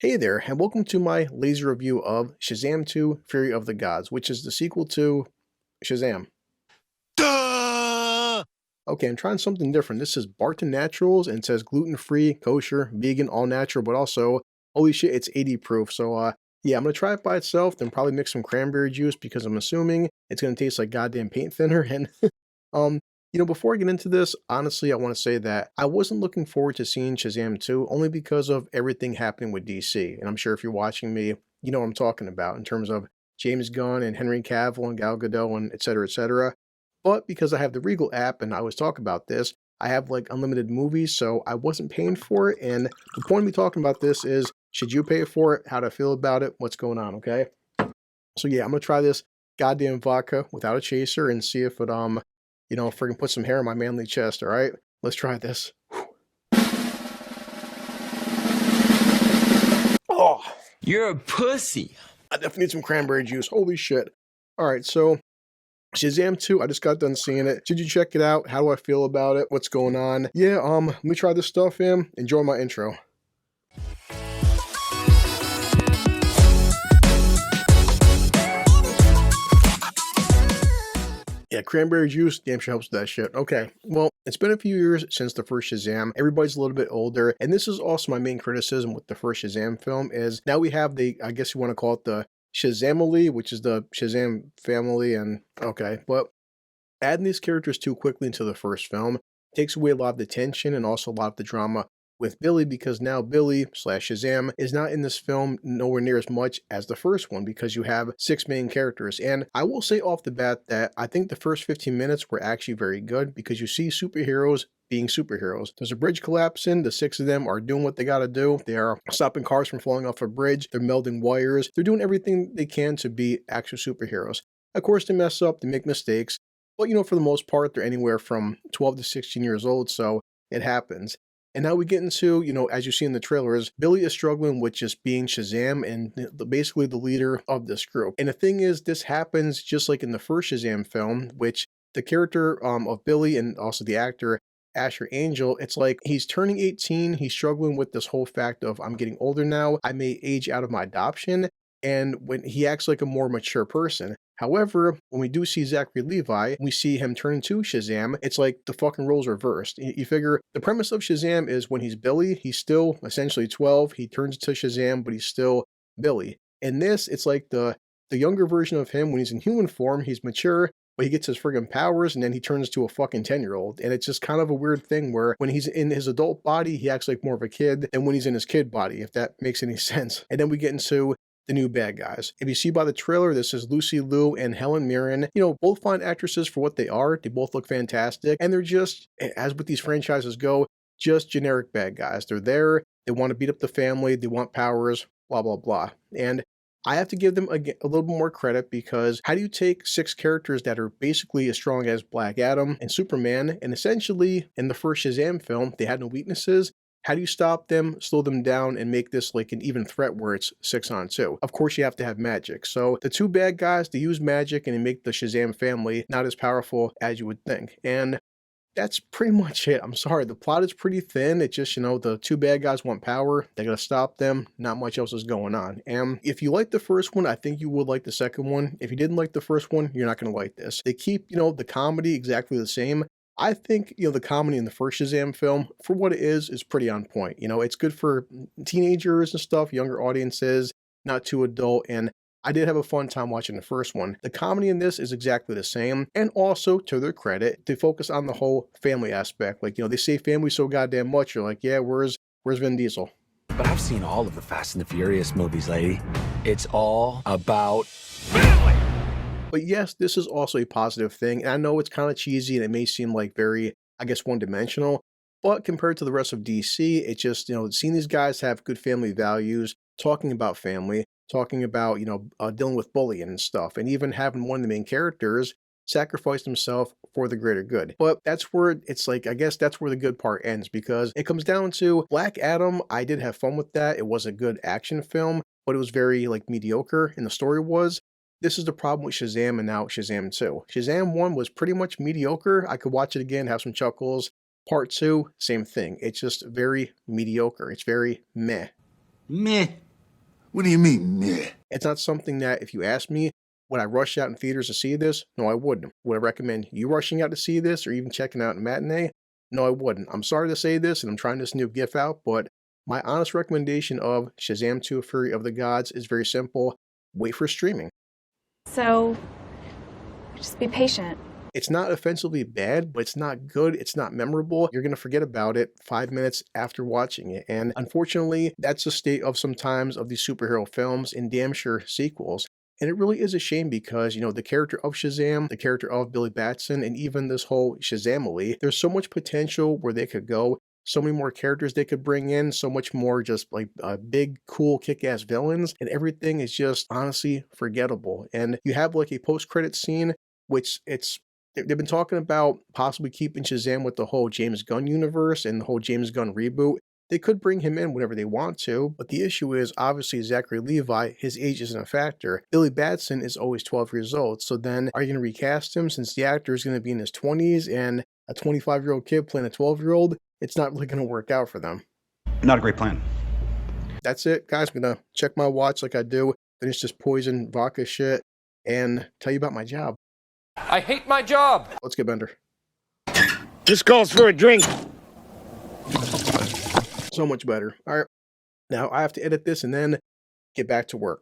Hey there, and welcome to my laser review of Shazam 2 Fury of the Gods, which is the sequel to Shazam. Duh! Okay, I'm trying something different. This is Barton Naturals and it says gluten-free, kosher, vegan, all natural, but also, holy shit, it's 80 proof. So, yeah, I'm gonna try it by itself, then probably mix some cranberry juice because I'm assuming it's gonna taste like goddamn paint thinner. And Um, before I get into this, honestly, I want to say that I wasn't looking forward to seeing Shazam 2 only because of everything happening with DC. And I'm sure if you're watching me, you know what I'm talking about in terms of James Gunn and Henry Cavill and Gal Gadot and et cetera, et cetera. But because I have the Regal app and I always talk about this, I have like unlimited movies, so I wasn't paying for it. And the point of me talking about this is, should you pay for it? How to feel about it? What's going on? Okay. So yeah, I'm gonna try this goddamn vodka without a chaser and see if it freaking put some hair on my manly chest. All right, let's try this. Oh, You're a pussy. I definitely need some cranberry juice. Holy shit! All right, so Shazam 2, I just got done seeing it. Did you check it out? How do I feel about it? What's going on? Yeah, let me try this stuff in. Enjoy my intro. Yeah, cranberry juice damn sure helps with that shit. Okay, well, it's been a few years since the first Shazam. Everybody's a little bit older, and this is also my main criticism with the first Shazam film is now we have the, I guess you want to call it the Shazamily, which is the Shazam family, and okay, but adding these characters too quickly into the first film takes away a lot of the tension and also a lot of the drama with Billy, because now Billy slash Shazam is not in this film nowhere near as much as the first one because you have 6 main characters. And I will say off the bat that I think the first 15 minutes were actually very good because you see superheroes being superheroes. There's a bridge collapsing, the 6 of them are doing what they gotta do. They are stopping cars from falling off a bridge, they're melding wires, they're doing everything they can to be actual superheroes. Of course they mess up, they make mistakes, but for the most part they're anywhere from 12 to 16 years old, so it happens. And now we get into, as you see in the trailers, Billy is struggling with just being Shazam and basically the leader of this group. And the thing is, this happens just like in the first Shazam film, which the character of Billy and also the actor Asher Angel, it's like he's turning 18, he's struggling with this whole fact of I'm getting older now, I may age out of my adoption, and when he acts like a more mature person. However, when we do see Zachary Levi, we see him turn into Shazam, it's like the fucking roles reversed. You figure the premise of Shazam is when he's Billy, he's still essentially 12, he turns to Shazam, but he's still Billy. In this, it's like the younger version of him when he's in human form, he's mature, but he gets his friggin' powers and then he turns to a fucking 10-year-old. And it's just kind of a weird thing where when he's in his adult body, he acts like more of a kid than when he's in his kid body, if that makes any sense. And then we get into the new bad guys. If you see by the trailer, this is Lucy Liu and Helen Mirren. Both fine actresses for what they are. They both look fantastic. And they're just, as with these franchises go, just generic bad guys. They're there. They want to beat up the family. They want powers, blah, blah, blah. And I have to give them a little bit more credit because how do you take 6 characters that are basically as strong as Black Adam and Superman, and essentially in the first Shazam film, they had no weaknesses. How do you stop them, slow them down, and make this like an even threat where it's 6 on 2? Of course, you have to have magic. So the 2 bad guys, they use magic and they make the Shazam family not as powerful as you would think. And that's pretty much it. I'm sorry, the plot is pretty thin. It's just, the 2 bad guys want power. They gotta stop them. Not much else is going on. And if you like the first one, I think you would like the second one. If you didn't like the first one, you're not gonna like this. They keep, the comedy exactly the same. I think, the comedy in the first Shazam film, for what it is pretty on point. It's good for teenagers and stuff, younger audiences, not too adult, and I did have a fun time watching the first one. The comedy in this is exactly the same, and also, to their credit, they focus on the whole family aspect. Like, they say family so goddamn much, you're like, yeah, where's Vin Diesel? But I've seen all of the Fast and the Furious movies, lady. It's all about family. But yes, this is also a positive thing, and I know it's kind of cheesy and it may seem like very, I guess, one-dimensional, but compared to the rest of DC, it's just, seeing these guys have good family values, talking about family, talking about, dealing with bullying and stuff, and even having one of the main characters sacrifice himself for the greater good. But that's where it's like, I guess that's where the good part ends, because it comes down to Black Adam. I did have fun with that. It was a good action film, but it was very mediocre, and the story was. This is the problem with Shazam and now Shazam 2. Shazam 1 was pretty much mediocre. I could watch it again, have some chuckles. Part 2, same thing. It's just very mediocre. It's very meh. Meh. What do you mean, meh? It's not something that, if you ask me, would I rush out in theaters to see this? No, I wouldn't. Would I recommend you rushing out to see this or even checking out a matinee? No, I wouldn't. I'm sorry to say this, and I'm trying this new GIF out, but my honest recommendation of Shazam 2: Fury of the Gods is very simple. Wait for streaming. So, just be patient. It's not offensively bad, but it's not good. It's not memorable. You're going to forget about it 5 minutes after watching it. And unfortunately, that's the state of sometimes of these superhero films and damn sure sequels. And it really is a shame because, the character of Shazam, the character of Billy Batson, and even this whole Shazamily, there's so much potential where they could go. So many more characters they could bring in, so much more just like big, cool, kick-ass villains, and everything is just honestly forgettable. And you have like a post-credit scene, which they've been talking about possibly keeping Shazam with the whole James Gunn universe and the whole James Gunn reboot. They could bring him in whenever they want to, but the issue is obviously Zachary Levi, his age isn't a factor. Billy Batson is always 12 years old, so then are you going to recast him since the actor is going to be in his 20s and a 25-year-old kid playing a 12-year-old? It's not really going to work out for them. Not a great plan. That's it, guys. I'm going to check my watch like I do, finish this poison vodka shit, and tell you about my job. I hate my job. Let's get Bender. This calls for a drink. So much better. All right. Now I have to edit this and then get back to work.